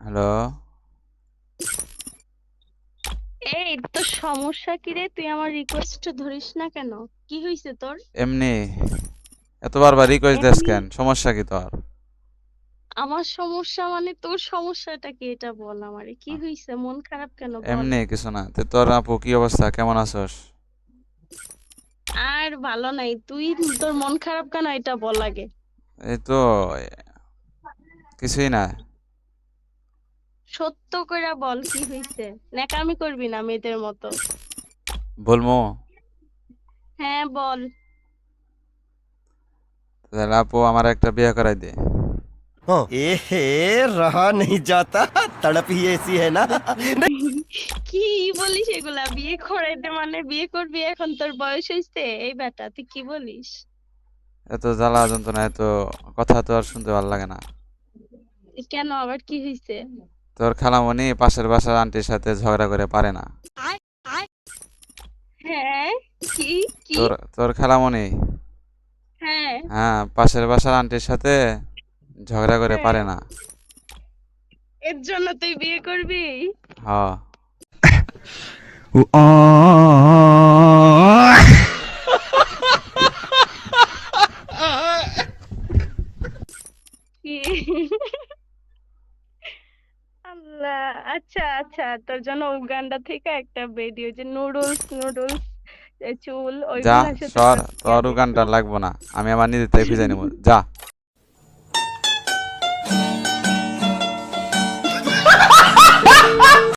Hello. এই তোর সমস্যা কি রে? তুই আমার রিকোয়েস্ট ধরিস না কেন? কি হয়েছে তোর? এমনি এত বারবার রিকোয়েস্ট দেস এমনি কেন? সমস্যা কি তোর? আমার সমস্যা মানে তোর সমস্যাটা কি এটা বল আমারে। কি হয়েছে? মন খারাপ কেন বল? এমনি কিছু না। তোর আপু কি অবস্থা? কেমন আছোস? আর ভালো নাই। তুই তোর মন খারাপ কেন এটা বল আগে। এই তো কিছুই না। সত্য কইরা বল কি হয়েছে। ন্যাকামি করবি না মেয়েদের মতো। বলমু? হ্যাঁ বল। তাহলে আপু আমার একটা বিয়ে করাই দে। हाँ रहा नहीं जाता तड़प ही ऐसी है ना কি বলিস এগুলা? বিয়ে করাইতে মানে বিয়ে করবি এখন? তোর বয়স হয়েছে? এই বেটা তুই কি বলিস? এত জ্বালা যন্ত্রণা, এত কথা তো আর শুনতে ভালো লাগে না। কেন আবার কি হয়েছে? তোর খালামণি পাশের বাসার আন্টির সাথে ঝগড়া করে পারে না। হ্যাঁ। কি? কি? তোর খালামণি, হ্যাঁ। হ্যাঁ, পাশের বাসার আন্টির সাথে ঝগড়া করে হ্যাঁ, পারে না। এর জন্য তুই বিয়ে করবি? হ। কি? আল্লাহ। আচ্ছা আচ্ছা, তোর জন্য উগান্ডা থেকে একটা ভিডিও, যে নুডলস নুডলস চুল যা, ওইগুলার সাথে সর। তোর বিয়ে তোর দিব। গানটা লাগবো না, আমি আমার নিজের থেকে খুঁজে নিবো। যা।